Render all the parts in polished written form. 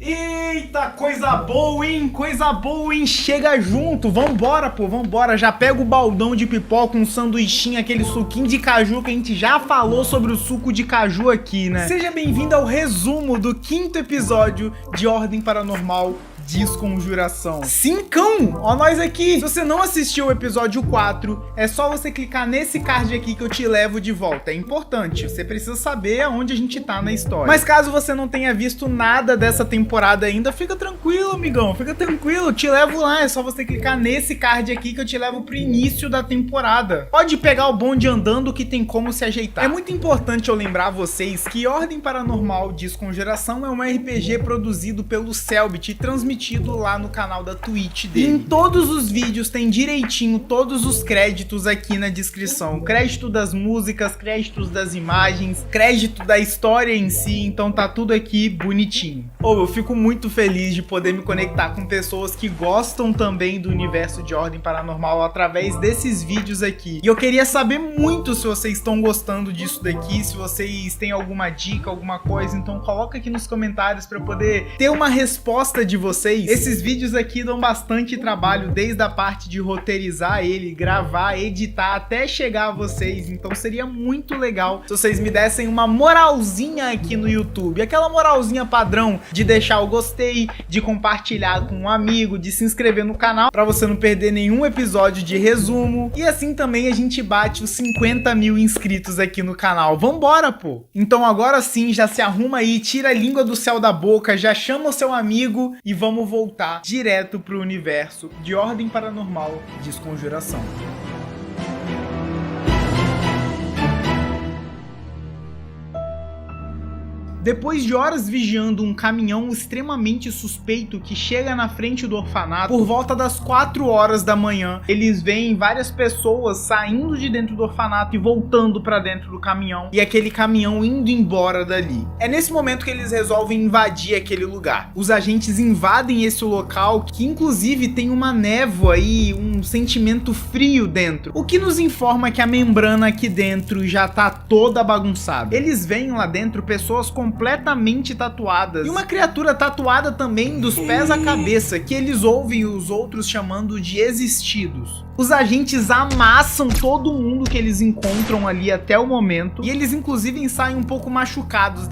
Eita, coisa boa, hein? Coisa boa, hein? Chega junto, vambora, pô, vambora. Já pega o baldão de pipoca, um sanduichinho, aquele suquinho de caju que a gente já falou sobre o suco de caju aqui, né? Seja bem-vindo ao resumo do 5º episódio de Ordem Paranormal Desconjuração. Cincão! Ó nós aqui! Se você não assistiu o episódio 4, é só você clicar nesse card aqui que eu te levo de volta. É importante, você precisa saber aonde a gente tá na história. Mas caso você não tenha visto nada dessa temporada ainda, fica tranquilo, amigão, fica tranquilo, eu te levo lá. É só você clicar nesse card aqui que eu te levo pro início da temporada. Pode pegar o bonde andando que tem como se ajeitar. É muito importante eu lembrar vocês que Ordem Paranormal Desconjuração é um RPG produzido pelo Cellbit e transmitido lá no canal da Twitch dele. E em todos os vídeos tem direitinho todos os créditos aqui na descrição. Crédito das músicas, créditos das imagens, crédito da história em si, então tá tudo aqui bonitinho. Eu fico muito feliz de poder me conectar com pessoas que gostam também do universo de Ordem Paranormal através desses vídeos aqui. E eu queria saber muito se vocês estão gostando disso daqui, se vocês têm alguma dica, alguma coisa, então coloca aqui nos comentários para eu poder ter uma resposta de vocês. Esses vídeos aqui dão bastante trabalho, desde a parte de roteirizar ele, gravar, editar, até chegar a vocês. Então seria muito legal se vocês me dessem uma moralzinha aqui no YouTube. Aquela moralzinha padrão de deixar o gostei, de compartilhar com um amigo, de se inscrever no canal para você não perder nenhum episódio de resumo. E assim também a gente bate os 50 mil inscritos aqui no canal. Vambora, pô! Então agora sim, já se arruma aí, tira a língua do céu da boca, já chama o seu amigo e vamos voltar direto pro universo de Ordem Paranormal Desconjuração. Depois de horas vigiando um caminhão extremamente suspeito que chega na frente do orfanato, por volta das 4 horas da manhã, eles veem várias pessoas saindo de dentro do orfanato e voltando pra dentro do caminhão, e aquele caminhão indo embora dali. É nesse momento que eles resolvem invadir aquele lugar. Os agentes invadem esse local, que inclusive tem uma névoa e um sentimento frio dentro, o que nos informa que a membrana aqui dentro já tá toda bagunçada. Eles veem lá dentro pessoas completamente tatuadas e uma criatura tatuada também dos pés à cabeça, que eles ouvem os outros chamando de existidos. Os agentes amassam todo mundo que eles encontram ali até o momento, e eles inclusive saem um pouco machucados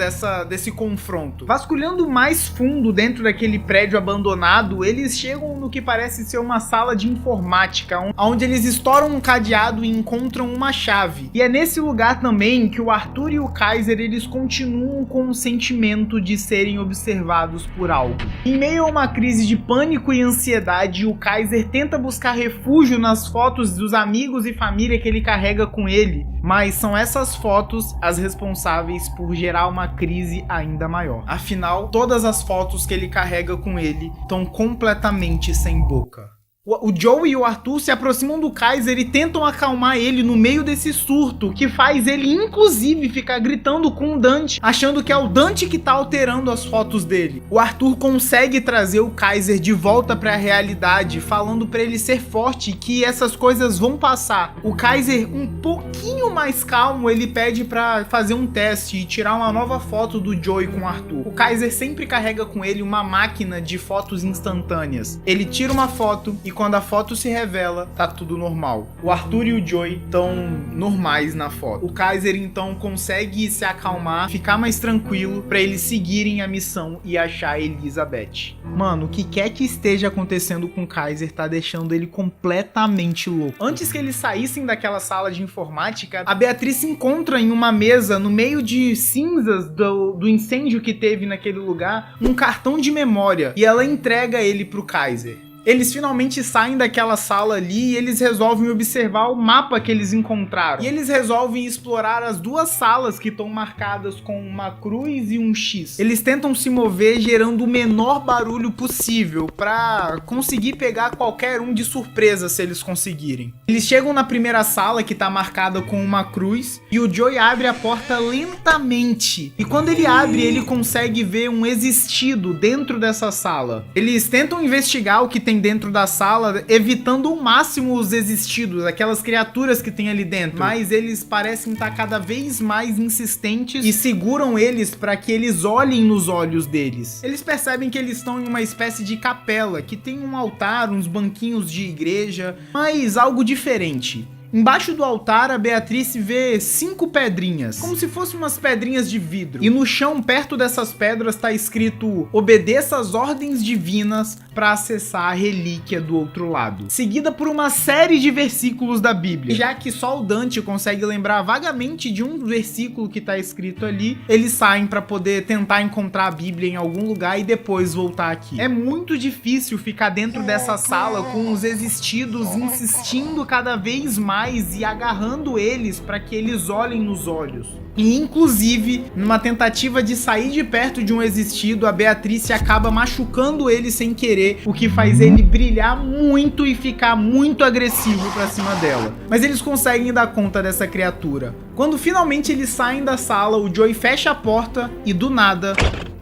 desse confronto. Vasculhando mais fundo dentro daquele prédio abandonado, eles chegam no que parece ser uma sala de informática, onde eles estouram um cadeado e encontram uma chave. E é nesse lugar também que o Arthur e o Kaiser eles continuam com o sentimento de serem observados por algo. Em meio a uma crise de pânico e ansiedade, o Kaiser tenta buscar refúgio nas fotos dos amigos e família que ele carrega com ele, mas são essas fotos as responsáveis por gerar uma crise ainda maior. Afinal, todas as fotos que ele carrega com ele estão completamente sem boca. O Joe e o Arthur se aproximam do Kaiser e tentam acalmar ele no meio desse surto, que faz ele inclusive ficar gritando com o Dante, achando que é o Dante que tá alterando as fotos dele. O Arthur consegue trazer o Kaiser de volta pra realidade, falando pra ele ser forte e que essas coisas vão passar. O Kaiser, um pouquinho mais calmo, ele pede pra fazer um teste e tirar uma nova foto do Joe com o Arthur. O Kaiser sempre carrega com ele uma máquina de fotos instantâneas. Ele tira uma foto e quando a foto se revela, tá tudo normal. O Arthur e o Joey estão normais na foto. O Kaiser então consegue se acalmar, ficar mais tranquilo pra eles seguirem a missão e achar a Elizabeth. Mano, o que quer que esteja acontecendo com o Kaiser tá deixando ele completamente louco. Antes que eles saíssem daquela sala de informática, a Beatriz se encontra em uma mesa no meio de cinzas do incêndio que teve naquele lugar, um cartão de memória, e ela entrega ele pro Kaiser. Eles finalmente saem daquela sala ali e eles resolvem observar o mapa que eles encontraram. E eles resolvem explorar as duas salas que estão marcadas com uma cruz e um X. Eles tentam se mover gerando o menor barulho possível para conseguir pegar qualquer um de surpresa se eles conseguirem. Eles chegam na primeira sala que tá marcada com uma cruz e o Joey abre a porta lentamente. E quando ele abre, ele consegue ver um existido dentro dessa sala. Eles tentam investigar o que tem introduzem dentro da sala, evitando ao máximo os existidos, aquelas criaturas que tem ali dentro. Mas eles parecem estar cada vez mais insistentes e seguram eles para que eles olhem nos olhos deles. Eles percebem que eles estão em uma espécie de capela, que tem um altar, uns banquinhos de igreja, mas algo diferente. Embaixo do altar, a Beatrice vê 5 pedrinhas, como se fossem umas pedrinhas de vidro. E no chão, perto dessas pedras, tá escrito: obedeça às ordens divinas para acessar a relíquia do outro lado. Seguida por uma série de versículos da Bíblia. Já que só o Dante consegue lembrar vagamente de um versículo que tá escrito ali, eles saem para poder tentar encontrar a Bíblia em algum lugar e depois voltar aqui. É muito difícil ficar dentro dessa sala com os existidos insistindo cada vez mais e agarrando eles para que eles olhem nos olhos. E inclusive, numa tentativa de sair de perto de um existido, a Beatrice acaba machucando ele sem querer, o que faz ele brilhar muito e ficar muito agressivo pra cima dela. Mas eles conseguem dar conta dessa criatura. Quando finalmente eles saem da sala, o Joey fecha a porta e do nada,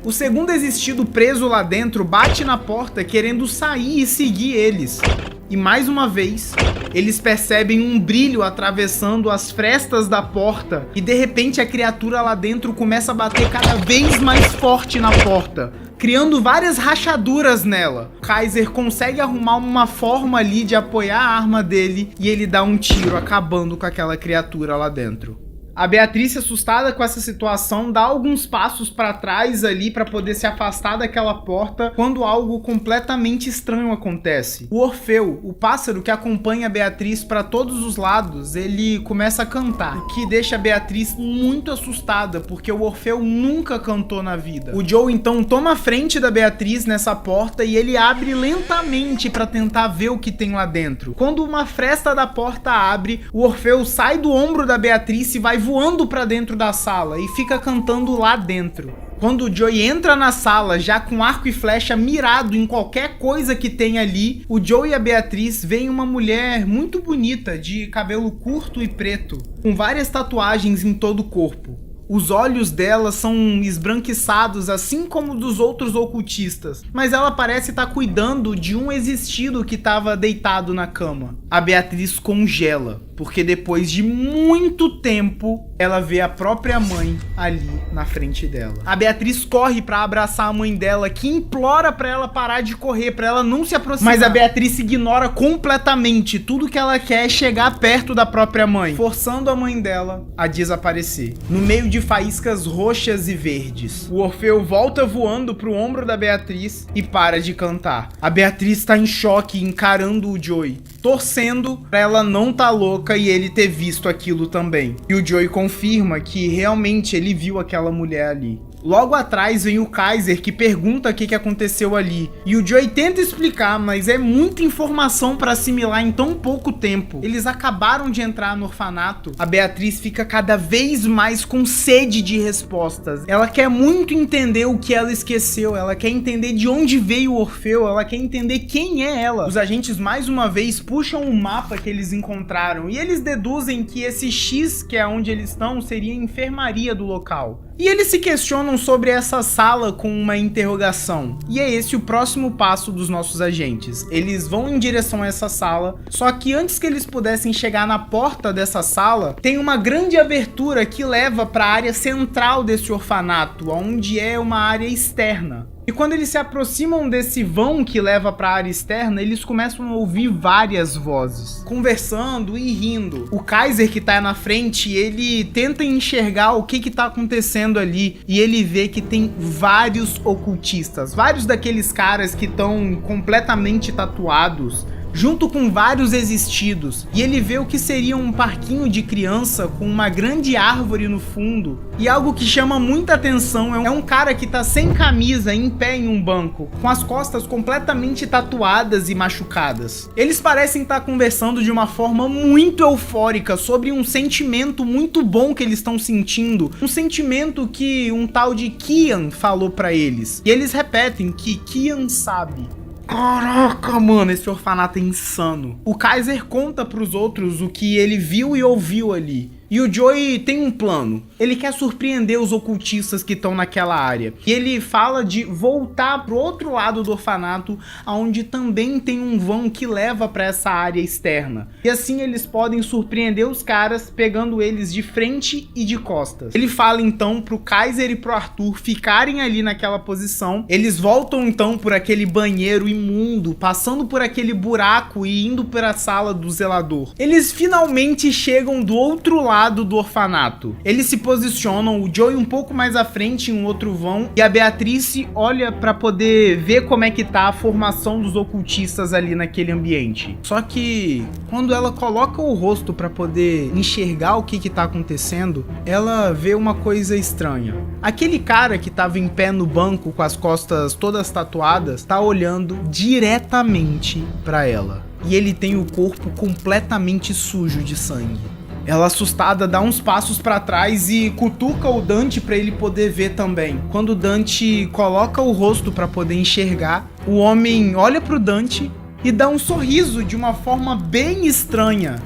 o segundo existido preso lá dentro bate na porta querendo sair e seguir eles. E mais uma vez, eles percebem um brilho atravessando as frestas da porta e de repente a criatura lá dentro começa a bater cada vez mais forte na porta, criando várias rachaduras nela. Kaiser consegue arrumar uma forma ali de apoiar a arma dele e ele dá um tiro acabando com aquela criatura lá dentro. A Beatrice, assustada com essa situação, dá alguns passos para trás ali para poder se afastar daquela porta quando algo completamente estranho acontece. O Orfeu, o pássaro que acompanha a Beatriz para todos os lados, ele começa a cantar, o que deixa a Beatriz muito assustada, porque o Orfeu nunca cantou na vida. O Joe então toma a frente da Beatriz nessa porta e ele abre lentamente para tentar ver o que tem lá dentro. Quando uma fresta da porta abre, o Orfeu sai do ombro da Beatriz e vai voando pra dentro da sala e fica cantando lá dentro. Quando o Joey entra na sala, já com arco e flecha mirado em qualquer coisa que tem ali, o Joey e a Beatriz veem uma mulher muito bonita, de cabelo curto e preto, com várias tatuagens em todo o corpo. Os olhos dela são esbranquiçados, assim como dos outros ocultistas, mas ela parece estar cuidando de um existido que estava deitado na cama. A Beatriz congela, porque depois de muito tempo, ela vê a própria mãe ali na frente dela. A Beatriz corre para abraçar a mãe dela, que implora para ela parar de correr, para ela não se aproximar. Mas a Beatriz ignora completamente. Tudo que ela quer é chegar perto da própria mãe, forçando a mãe dela a desaparecer. No meio de faíscas roxas e verdes, o Orfeu volta voando pro ombro da Beatriz e para de cantar. A Beatriz está em choque, encarando o Joey, torcendo pra ela não tá louca e ele ter visto aquilo também. E o Joey confirma que realmente ele viu aquela mulher ali. Logo atrás vem o Kaiser, que pergunta o que aconteceu ali. E o Joey tenta explicar, mas é muita informação para assimilar em tão pouco tempo. Eles acabaram de entrar no orfanato. A Beatriz fica cada vez mais com sede de respostas. Ela quer muito entender o que ela esqueceu. Ela quer entender de onde veio o Orfeu. Ela quer entender quem é ela. Os agentes, mais uma vez, puxam o mapa que eles encontraram. E eles deduzem que esse X, que é onde eles estão, seria a enfermaria do local. E eles se questionam sobre essa sala com uma interrogação. E é esse o próximo passo dos nossos agentes. Eles vão em direção a essa sala, só que antes que eles pudessem chegar na porta dessa sala, tem uma grande abertura que leva para a área central desse orfanato, onde é uma área externa. E quando eles se aproximam desse vão que leva para a área externa, eles começam a ouvir várias vozes, conversando e rindo. O Kaiser, que tá na frente, ele tenta enxergar o que tá acontecendo ali, e ele vê que tem vários ocultistas, vários daqueles caras que estão completamente tatuados, junto com vários existidos, e ele vê o que seria um parquinho de criança com uma grande árvore no fundo. E algo que chama muita atenção é um cara que tá sem camisa, em pé em um banco, com as costas completamente tatuadas e machucadas. Eles parecem estar conversando de uma forma muito eufórica sobre um sentimento muito bom que eles estão sentindo, um sentimento que um tal de Kian falou pra eles. E eles repetem que Kian sabe. Caraca, mano, esse orfanato é insano. O Kaiser conta pros outros o que ele viu e ouviu ali. E o Joey tem um plano. Ele quer surpreender os ocultistas que estão naquela área. E ele fala de voltar pro outro lado do orfanato, onde também tem um vão que leva para essa área externa. E assim eles podem surpreender os caras, pegando eles de frente e de costas. Ele fala então pro Kaiser e pro Arthur ficarem ali naquela posição. Eles voltam então por aquele banheiro imundo, passando por aquele buraco e indo para a sala do zelador. Eles finalmente chegam do outro lado do orfanato. Eles se posicionam, o Joey um pouco mais à frente em um outro vão, e a Beatrice olha para poder ver como é que tá a formação dos ocultistas ali naquele ambiente. Só que quando ela coloca o rosto para poder enxergar o que tá acontecendo, ela vê uma coisa estranha. Aquele cara que tava em pé no banco com as costas todas tatuadas, tá olhando diretamente para ela. E ele tem o corpo completamente sujo de sangue. Ela, assustada, dá uns passos para trás e cutuca o Dante para ele poder ver também. Quando o Dante coloca o rosto para poder enxergar, o homem olha pro Dante e dá um sorriso de uma forma bem estranha.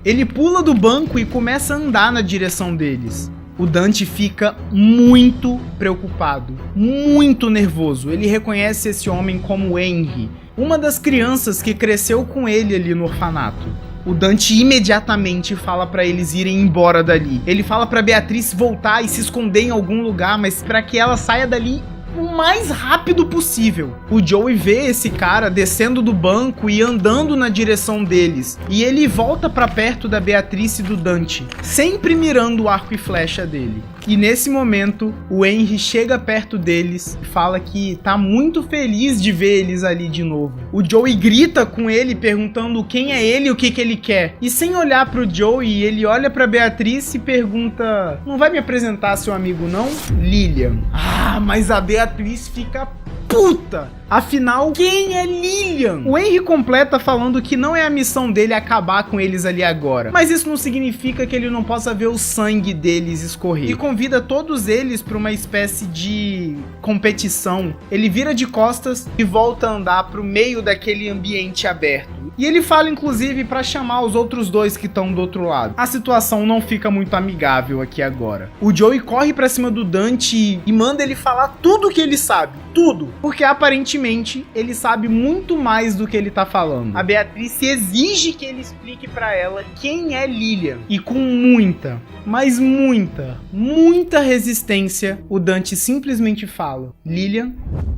Ele pula do banco e começa a andar na direção deles. O Dante fica muito preocupado, muito nervoso. Ele reconhece esse homem como Henry, uma das crianças que cresceu com ele ali no orfanato. O Dante imediatamente fala pra eles irem embora dali. Ele fala pra Beatrice voltar e se esconder em algum lugar, mas pra que ela saia dali o mais rápido possível. O Joey vê esse cara descendo do banco e andando na direção deles, e ele volta pra perto da Beatrice e do Dante, sempre mirando o arco e flecha dele. E nesse momento, o Henry chega perto deles e fala que tá muito feliz de ver eles ali de novo. O Joey grita com ele, perguntando quem é ele e o que ele quer. E sem olhar pro Joey, ele olha pra Beatrice e pergunta: não vai me apresentar seu amigo não? Lillian. Ah, mas a Beatrice fica puta! Afinal, quem é Lillian? O Henry completa falando que não é a missão dele acabar com eles ali agora, mas isso não significa que ele não possa ver o sangue deles escorrer. E convida todos eles para uma espécie de competição. Ele vira de costas e volta a andar pro meio daquele ambiente aberto. E ele fala inclusive para chamar os outros dois que estão do outro lado. A situação não fica muito amigável aqui agora. O Joey corre para cima do Dante e manda ele falar tudo o que ele sabe. Tudo. Porque aparentemente ele sabe muito mais do que ele tá falando. A Beatrice exige que ele explique pra ela quem é Lillian. E com muita, mas muita resistência, o Dante simplesmente fala: Lillian,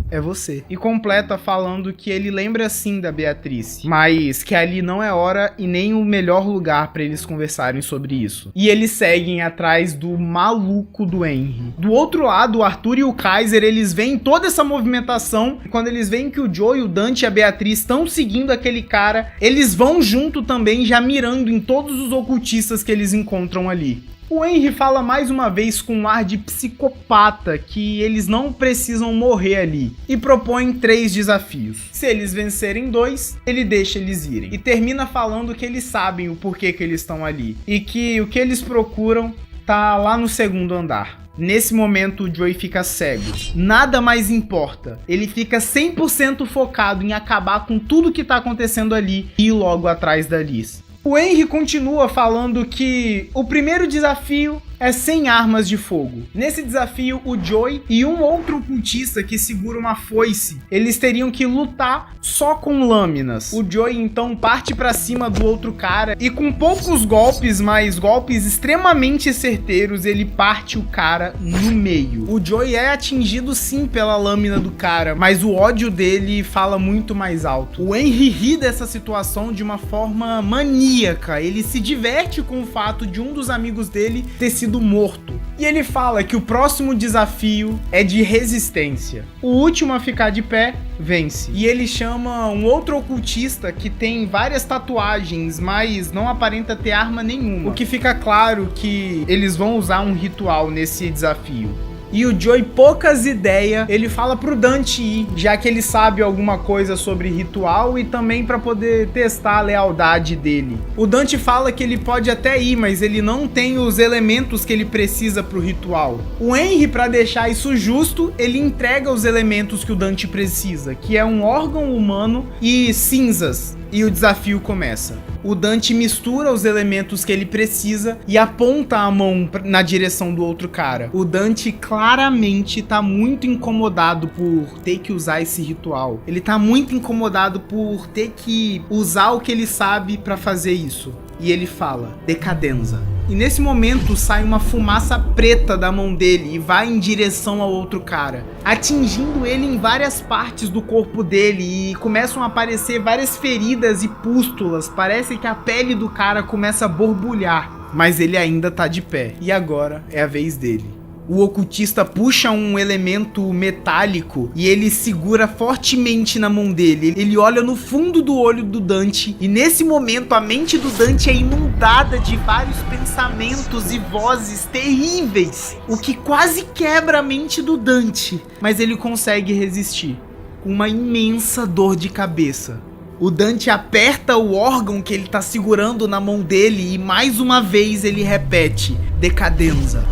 é você. E completa falando que ele lembra sim da Beatrice, mas que ali não é hora e nem o melhor lugar pra eles conversarem sobre isso. E eles seguem atrás do maluco do Henry. Do outro lado, o Arthur e o Kaiser, eles veem toda essa movimentação, e quando eles veem que o Joey, o Dante e a Beatriz estão seguindo aquele cara, eles vão junto também, já mirando em todos os ocultistas que eles encontram ali. O Henry fala mais uma vez com um ar de psicopata que eles não precisam morrer ali e propõe 3 desafios. Se eles vencerem 2, ele deixa eles irem. E termina falando que eles sabem o porquê que eles estão ali e que o que eles procuram tá lá no 2º andar. Nesse momento, o Joey fica cego. Nada mais importa. Ele fica 100% focado em acabar com tudo que tá acontecendo ali e ir logo atrás da Liz. O Henry continua falando que o primeiro desafio é sem armas de fogo. Nesse desafio, o Joey e um outro cultista que segura uma foice, eles teriam que lutar só com lâminas. O Joey então parte pra cima do outro cara e com poucos golpes, mas golpes extremamente certeiros, ele parte o cara no meio. O Joey é atingido sim pela lâmina do cara, mas o ódio dele fala muito mais alto. O Henry ri dessa situação de uma forma maníaca. Ele se diverte com o fato de um dos amigos dele ter sido morto. E ele fala que o próximo desafio é de resistência. O último a ficar de pé vence. E ele chama um outro ocultista que tem várias tatuagens, mas não aparenta ter arma nenhuma. O que fica claro que eles vão usar um ritual nesse desafio. E o Joey, poucas ideias, ele fala pro Dante ir, já que ele sabe alguma coisa sobre ritual e também para poder testar a lealdade dele. O Dante fala que ele pode até ir, mas ele não tem os elementos que ele precisa pro ritual. O Henry, para deixar isso justo, ele entrega os elementos que o Dante precisa, que é um órgão humano e cinzas. E o desafio começa. O Dante mistura os elementos que ele precisa e aponta a mão na direção do outro cara. O Dante claramente tá muito incomodado por ter que usar esse ritual. Ele tá muito incomodado por ter que usar o que ele sabe pra fazer isso. E ele fala, decadenza. E nesse momento sai uma fumaça preta da mão dele e vai em direção ao outro cara, atingindo ele em várias partes do corpo dele e começam a aparecer várias feridas e pústulas. Parece que a pele do cara começa a borbulhar, mas ele ainda tá de pé. E agora é a vez dele. O ocultista puxa um elemento metálico e ele segura fortemente na mão dele. Ele olha no fundo do olho do Dante e nesse momento a mente do Dante é inundada de vários pensamentos e vozes terríveis, o que quase quebra a mente do Dante, mas ele consegue resistir. Uma imensa dor de cabeça. O Dante aperta o órgão que ele tá segurando na mão dele e mais uma vez ele repete, decadenza.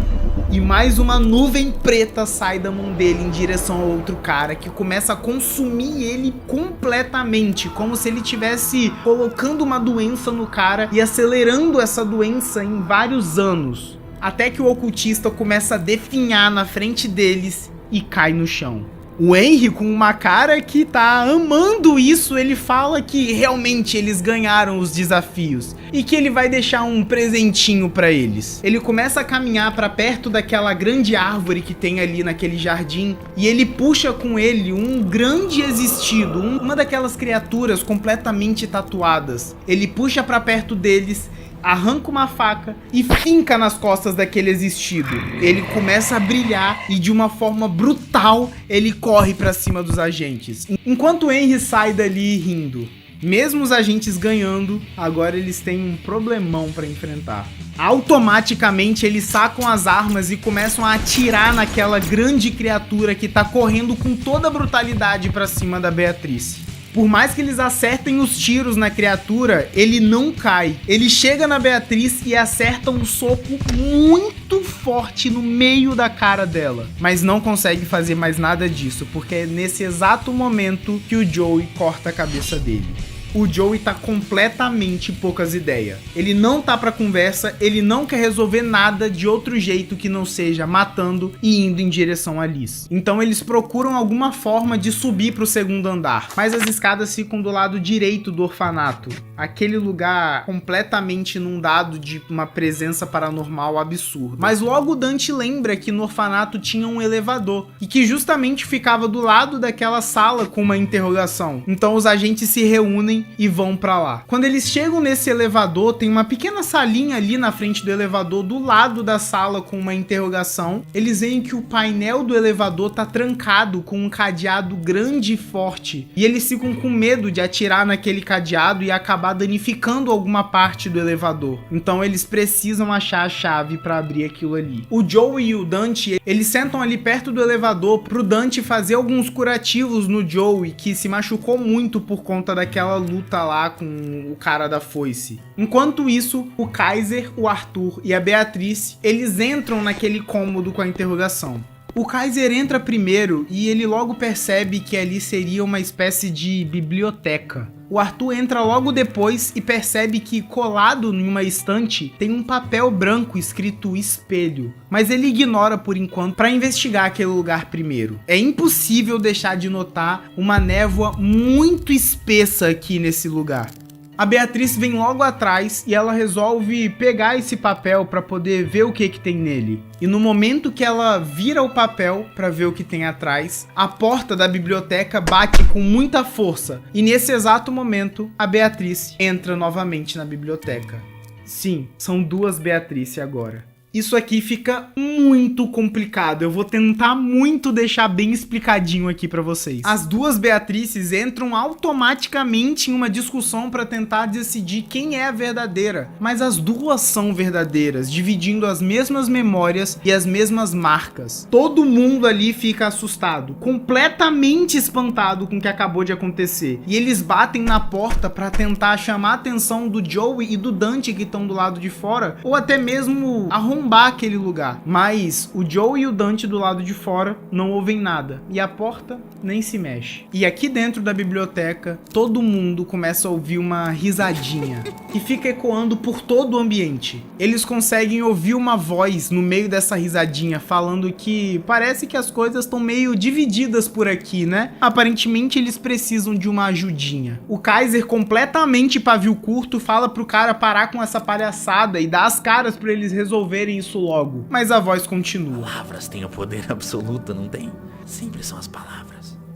E mais uma nuvem preta sai da mão dele em direção ao outro cara, que começa a consumir ele completamente, como se ele estivesse colocando uma doença no cara e acelerando essa doença em vários anos. Até que o ocultista começa a definhar na frente deles e cai no chão. O Henry, com uma cara que tá amando isso, ele fala que realmente eles ganharam os desafios e que ele vai deixar um presentinho pra eles. Ele começa a caminhar pra perto daquela grande árvore que tem ali naquele jardim e ele puxa com ele um grande existido, uma daquelas criaturas completamente tatuadas. Ele puxa pra perto deles, arranca uma faca e finca nas costas daquele existido. Ele começa a brilhar e de uma forma brutal ele corre pra cima dos agentes. Enquanto o Henry sai dali rindo. Mesmo os agentes ganhando, agora eles têm um problemão pra enfrentar. Automaticamente eles sacam as armas e começam a atirar naquela grande criatura que tá correndo com toda a brutalidade pra cima da Beatrice. Por mais que eles acertem os tiros na criatura, ele não cai. Ele chega na Beatriz e acerta um soco muito forte no meio da cara dela. Mas não consegue fazer mais nada disso, porque é nesse exato momento que o Joey corta a cabeça dele. O Joey tá completamente poucas ideias. Ele não tá pra conversa, ele não quer resolver nada de outro jeito que não seja matando e indo em direção a Liz. Então eles procuram alguma forma de subir pro segundo andar, mas as escadas ficam do lado direito do orfanato. Aquele lugar completamente inundado de uma presença paranormal absurda. Mas logo Dante lembra que no orfanato tinha um elevador e que justamente ficava do lado daquela sala com uma interrogação. Então os agentes se reúnem e vão pra lá. Quando eles chegam nesse elevador, tem uma pequena salinha ali na frente do elevador, do lado da sala com uma interrogação. Eles veem que o painel do elevador tá trancado com um cadeado grande e forte. E eles ficam com medo de atirar naquele cadeado e acabar danificando alguma parte do elevador. Então eles precisam achar a chave pra abrir aquilo ali. O Joey e o Dante, eles sentam ali perto do elevador pro Dante fazer alguns curativos no Joey, que se machucou muito por conta daquela luta lá com o cara da foice. Enquanto isso, o Kaiser, o Arthur e a Beatriz, eles entram naquele cômodo com a interrogação. O Kaiser entra primeiro e ele logo percebe que ali seria uma espécie de biblioteca. O Arthur entra logo depois e percebe que colado em uma estante tem um papel branco escrito espelho, mas ele ignora por enquanto para investigar aquele lugar primeiro. É impossível deixar de notar uma névoa muito espessa aqui nesse lugar. A Beatriz vem logo atrás e ela resolve pegar esse papel para poder ver o que tem nele. E no momento que ela vira o papel para ver o que tem atrás, a porta da biblioteca bate com muita força. E nesse exato momento, a Beatriz entra novamente na biblioteca. Sim, são duas Beatriz agora. Isso aqui fica muito complicado, eu vou tentar muito deixar bem explicadinho aqui pra vocês. As duas Beatrices entram automaticamente em uma discussão pra tentar decidir quem é a verdadeira, mas as duas são verdadeiras, dividindo as mesmas memórias e as mesmas marcas. Todo mundo ali fica assustado, completamente espantado com o que acabou de acontecer, e eles batem na porta pra tentar chamar a atenção do Joey e do Dante que estão do lado de fora, ou até mesmo arrombar arrombar aquele lugar. Mas o Joe e o Dante do lado de fora não ouvem nada. E a porta nem se mexe. E aqui dentro da biblioteca, todo mundo começa a ouvir uma risadinha que fica ecoando por todo o ambiente. Eles conseguem ouvir uma voz no meio dessa risadinha falando que parece que as coisas estão meio divididas por aqui, né? Aparentemente eles precisam de uma ajudinha. O Kaiser, completamente pavio curto, fala pro cara parar com essa palhaçada e dar as caras pra eles resolverem isso logo. Mas a voz continua. Palavras têm o poder absoluto, não tem? Sempre são as palavras.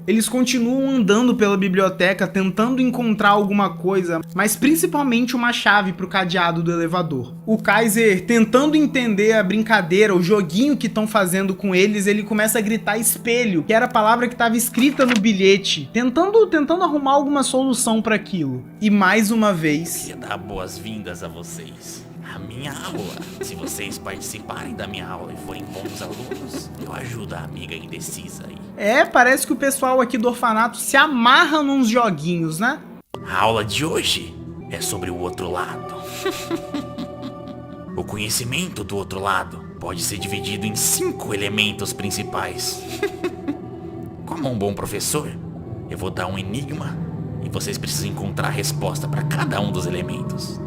Eles continuam andando pela biblioteca tentando encontrar alguma coisa, mas principalmente uma chave pro cadeado do elevador. O Kaiser, tentando entender a brincadeira, o joguinho que estão fazendo com eles, ele começa a gritar espelho, que era a palavra que estava escrita no bilhete, tentando arrumar alguma solução para aquilo. E mais uma vez... Queria dar boas-vindas a vocês. A minha aula. Se vocês participarem da minha aula e forem bons alunos, eu ajudo a amiga indecisa aí. Parece que o pessoal aqui do orfanato se amarra nos joguinhos, né? A aula de hoje é sobre o outro lado. O conhecimento do outro lado pode ser dividido em 5 elementos principais. Como um bom professor, eu vou dar um enigma e vocês precisam encontrar a resposta para cada um dos elementos.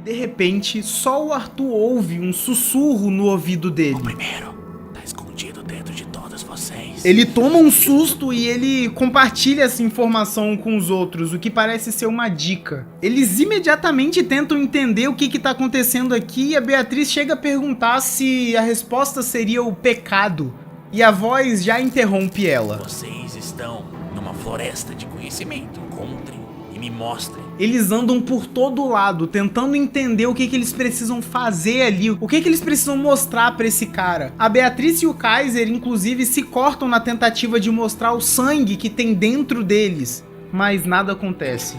De repente, só o Arthur ouve um sussurro no ouvido dele. O primeiro tá escondido dentro de todos vocês. Ele toma um susto e ele compartilha essa informação com os outros, o que parece ser uma dica. Eles imediatamente tentam entender o que tá acontecendo aqui e a Beatriz chega a perguntar se a resposta seria o pecado. E a voz já interrompe ela. Vocês estão numa floresta de conhecimento. Encontrem e me mostrem. Eles andam por todo lado, tentando entender o que eles precisam fazer ali, o que eles precisam mostrar pra esse cara. A Beatriz e o Kaiser, inclusive, se cortam na tentativa de mostrar o sangue que tem dentro deles, mas nada acontece.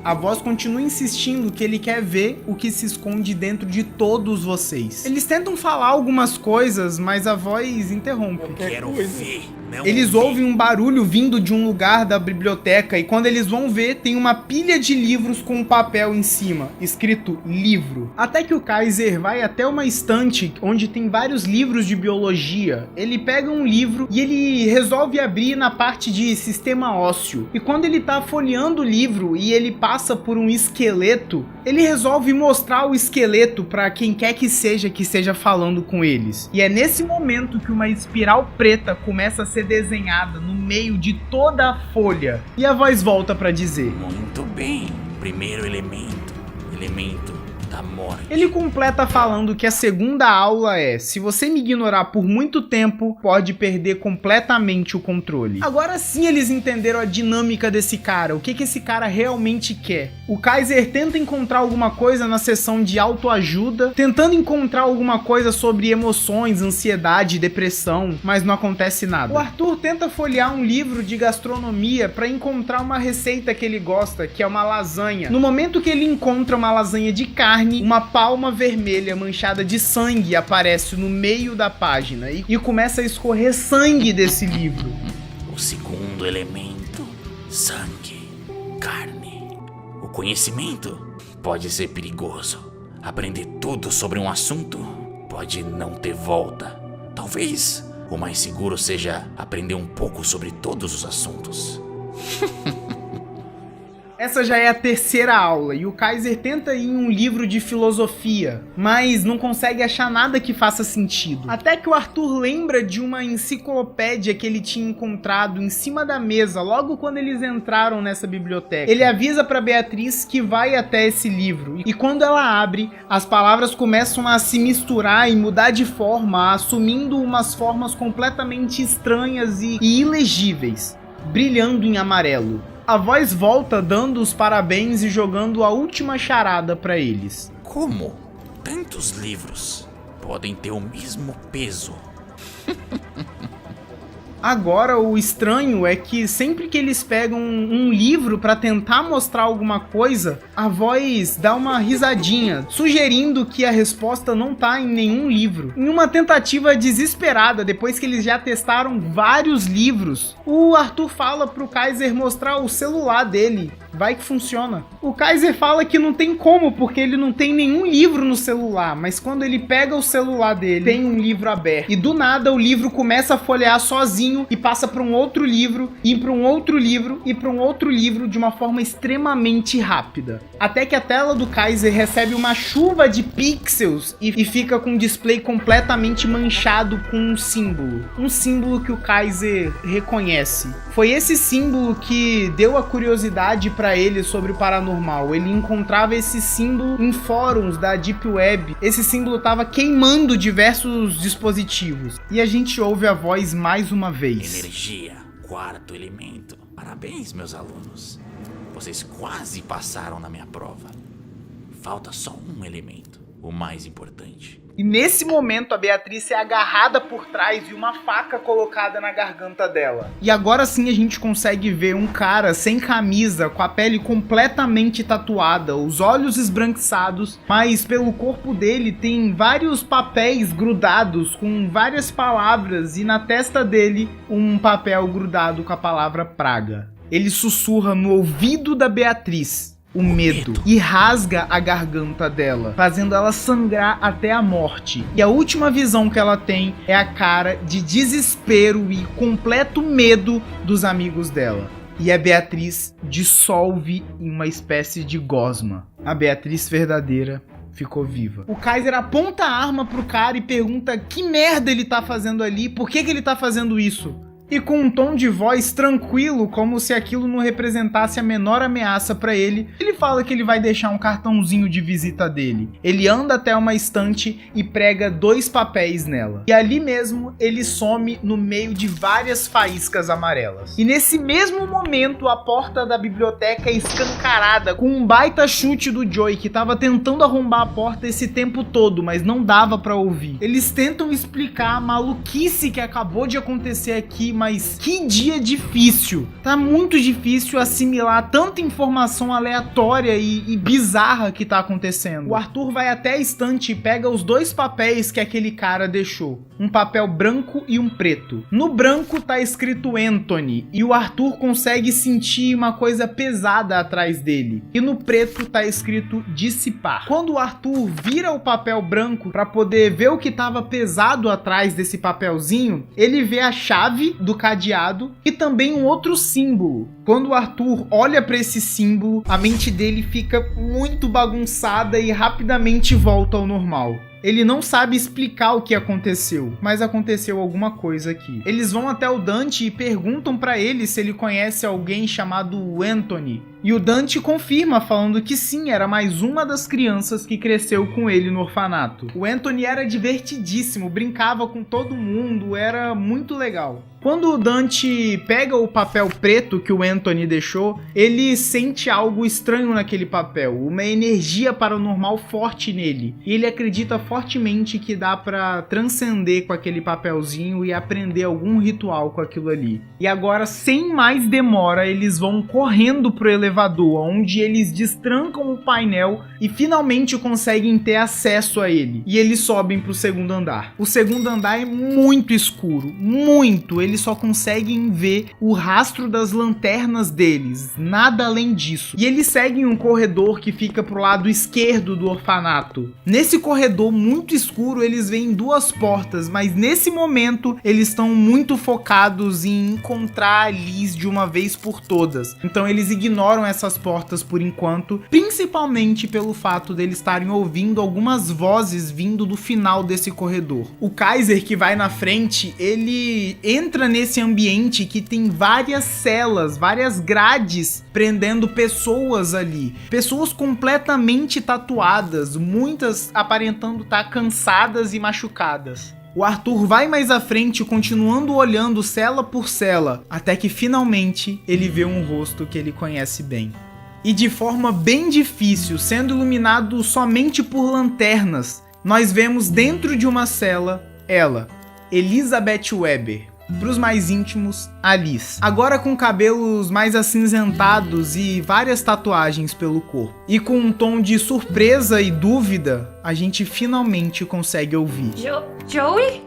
A voz continua insistindo que ele quer ver o que se esconde dentro de todos vocês. Eles tentam falar algumas coisas, mas a voz interrompe. Eu quero ver. Eles ouvem um barulho vindo de um lugar da biblioteca e quando eles vão ver, tem uma pilha de livros com um papel em cima, escrito livro. Até que o Kaiser vai até uma estante onde tem vários livros de biologia. Ele pega um livro e ele resolve abrir na parte de sistema ósseo. E quando ele tá folheando o livro e ele passa por um esqueleto, ele resolve mostrar o esqueleto para quem quer que seja falando com eles. E é nesse momento que uma espiral preta começa a ser desenhada no meio de toda a folha. E a voz volta para dizer: muito bem, primeiro elemento da morte. Ele completa falando que a segunda aula é: se você me ignorar por muito tempo, pode perder completamente o controle. Agora sim eles entenderam a dinâmica desse cara, o que esse cara realmente quer. O Kaiser tenta encontrar alguma coisa na seção de autoajuda, tentando encontrar alguma coisa sobre emoções, ansiedade, depressão, mas não acontece nada. O Arthur tenta folhear um livro de gastronomia para encontrar uma receita que ele gosta, que é uma lasanha. No momento que ele encontra uma lasanha de carne, uma palma vermelha manchada de sangue aparece no meio da página e começa a escorrer sangue desse livro. O segundo elemento, sangue, carne. O conhecimento pode ser perigoso. Aprender tudo sobre um assunto pode não ter volta. Talvez o mais seguro seja aprender um pouco sobre todos os assuntos. Essa já é a terceira aula e o Kaiser tenta ir em um livro de filosofia, mas não consegue achar nada que faça sentido. Até que o Arthur lembra de uma enciclopédia que ele tinha encontrado em cima da mesa logo quando eles entraram nessa biblioteca. Ele avisa para Beatriz que vai até esse livro e quando ela abre, as palavras começam a se misturar e mudar de forma, assumindo umas formas completamente estranhas e ilegíveis, brilhando em amarelo. A voz volta dando os parabéns e jogando a última charada pra eles. Como tantos livros podem ter o mesmo peso? Agora, o estranho é que sempre que eles pegam um livro pra tentar mostrar alguma coisa, a voz dá uma risadinha, sugerindo que a resposta não tá em nenhum livro. Em uma tentativa desesperada, depois que eles já testaram vários livros, o Arthur fala pro Kaiser mostrar o celular dele. Vai que funciona. O Kaiser fala que não tem como, porque ele não tem nenhum livro no celular, mas quando ele pega o celular dele, tem um livro aberto. E do nada o livro começa a folhear sozinho e passa para um outro livro, e para um outro livro, e para um outro livro de uma forma extremamente rápida. Até que a tela do Kaiser recebe uma chuva de pixels e fica com o display completamente manchado com um símbolo. Um símbolo que o Kaiser reconhece. Foi esse símbolo que deu a curiosidade para ele sobre o paranormal. Ele encontrava esse símbolo em fóruns da Deep Web. Esse símbolo estava queimando diversos dispositivos. E a gente ouve a voz mais uma vez. Energia, quarto elemento. Parabéns, meus alunos. Vocês quase passaram na minha prova. Falta só um elemento, o mais importante. E nesse momento a Beatriz é agarrada por trás e uma faca colocada na garganta dela. E agora sim a gente consegue ver um cara sem camisa, com a pele completamente tatuada, os olhos esbranquiçados, mas pelo corpo dele tem vários papéis grudados com várias palavras e na testa dele um papel grudado com a palavra praga. Ele sussurra no ouvido da Beatriz o medo e rasga a garganta dela, fazendo ela sangrar até a morte. E a última visão que ela tem é a cara de desespero e completo medo dos amigos dela. E a Beatriz dissolve em uma espécie de gosma. A Beatriz verdadeira ficou viva. O Kaiser aponta a arma pro cara e pergunta que merda ele tá fazendo ali, por que ele tá fazendo isso? E com um tom de voz tranquilo, como se aquilo não representasse a menor ameaça pra ele, ele fala que ele vai deixar um cartãozinho de visita dele. Ele anda até uma estante e prega 2 papéis nela. E ali mesmo, ele some no meio de várias faíscas amarelas. E nesse mesmo momento, a porta da biblioteca é escancarada, com um baita chute do Joey, que tava tentando arrombar a porta esse tempo todo, mas não dava pra ouvir. Eles tentam explicar a maluquice que acabou de acontecer aqui, mas que dia difícil. Tá muito difícil assimilar tanta informação aleatória e bizarra que tá acontecendo. O Arthur vai até a estante e pega os 2 papéis que aquele cara deixou. Um papel branco e um preto. No branco tá escrito Anthony e o Arthur consegue sentir uma coisa pesada atrás dele. E no preto tá escrito dissipar. Quando o Arthur vira o papel branco para poder ver o que tava pesado atrás desse papelzinho, ele vê a chave do cadeado e também um outro símbolo. Quando o Arthur olha para esse símbolo, a mente dele fica muito bagunçada e rapidamente volta ao normal. Ele não sabe explicar o que aconteceu, mas aconteceu alguma coisa aqui. Eles vão até o Dante e perguntam para ele se ele conhece alguém chamado Anthony. E o Dante confirma, falando que sim, era mais uma das crianças que cresceu com ele no orfanato. O Anthony era divertidíssimo, brincava com todo mundo, era muito legal. Quando o Dante pega o papel preto que o Anthony deixou, ele sente algo estranho naquele papel, uma energia paranormal forte nele. E ele acredita fortemente que dá pra transcender com aquele papelzinho e aprender algum ritual com aquilo ali. E agora, sem mais demora, eles vão correndo pro elevador, onde eles destrancam o painel e finalmente conseguem ter acesso a ele. E eles sobem pro 2º andar. O 2º andar é muito escuro, muito. Eles só conseguem ver o rastro das lanternas deles, nada além disso. E eles seguem um corredor que fica pro lado esquerdo do orfanato. Nesse corredor muito escuro, eles veem 2 portas, mas nesse momento eles estão muito focados em encontrar a Liz de uma vez por todas. Então eles ignoram essas portas por enquanto, principalmente pelo fato deles estarem ouvindo algumas vozes vindo do final desse corredor. O Kaiser, que vai na frente, ele entra nesse ambiente que tem várias celas, várias grades prendendo pessoas ali. Pessoas completamente tatuadas, muitas aparentando estar cansadas e machucadas. O Arthur vai mais à frente, continuando olhando cela por cela, até que finalmente ele vê um rosto que ele conhece bem. E de forma bem difícil, sendo iluminado somente por lanternas, nós vemos dentro de uma cela ela, Elizabeth Weber, Pros mais íntimos, Alice. Agora com cabelos mais acinzentados e várias tatuagens pelo corpo. E com um tom de surpresa e dúvida, a gente finalmente consegue ouvir. Joey?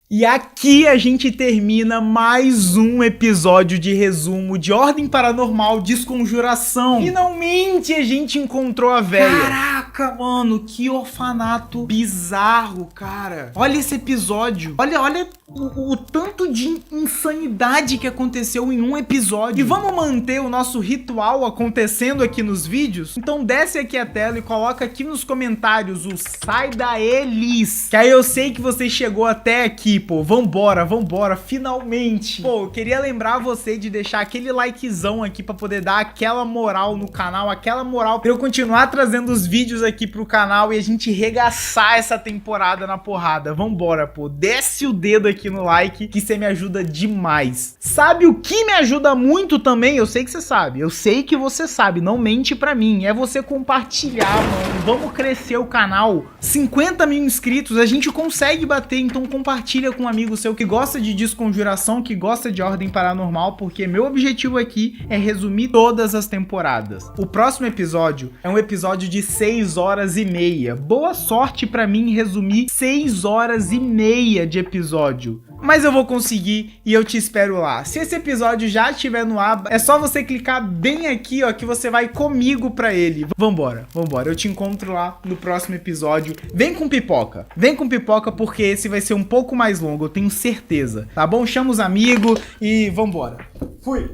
E aqui a gente termina mais um episódio de resumo de Ordem Paranormal Desconjuração. Finalmente a gente encontrou a véia. Caraca, mano, que orfanato bizarro, cara. Olha esse episódio. Olha o tanto de insanidade que aconteceu em um episódio. E vamos manter o nosso ritual acontecendo aqui nos vídeos? Então desce aqui a tela e coloca aqui nos comentários o sai da Elis. Que aí eu sei que você chegou até aqui, pô. Vambora, finalmente. Pô, eu queria lembrar você de deixar aquele likezão aqui pra poder dar aquela moral no canal, aquela moral pra eu continuar trazendo os vídeos aqui pro canal e a gente regaçar essa temporada na porrada. Vambora, pô. Desce o dedo aqui no like que você me ajuda demais. Sabe o que me ajuda muito também? Eu sei que você sabe. Eu sei que você sabe. Não mente pra mim. É você compartilhar, mano. Vamos crescer o canal. 50 mil inscritos. A gente consegue bater. Então compartilha com um amigo seu que gosta de desconjuração, que gosta de Ordem Paranormal, porque meu objetivo aqui é resumir todas as temporadas. O próximo episódio é um episódio de 6 horas e meia. Boa sorte pra mim resumir 6 horas e meia de episódio. Mas eu vou conseguir e eu te espero lá. Se esse episódio já estiver no ar, é só você clicar bem aqui, ó, que você vai comigo pra ele. Vambora. Eu te encontro lá no próximo episódio. Vem com pipoca porque esse vai ser um pouco mais longo, eu tenho certeza. Tá bom? Chama os amigos e vambora. Fui!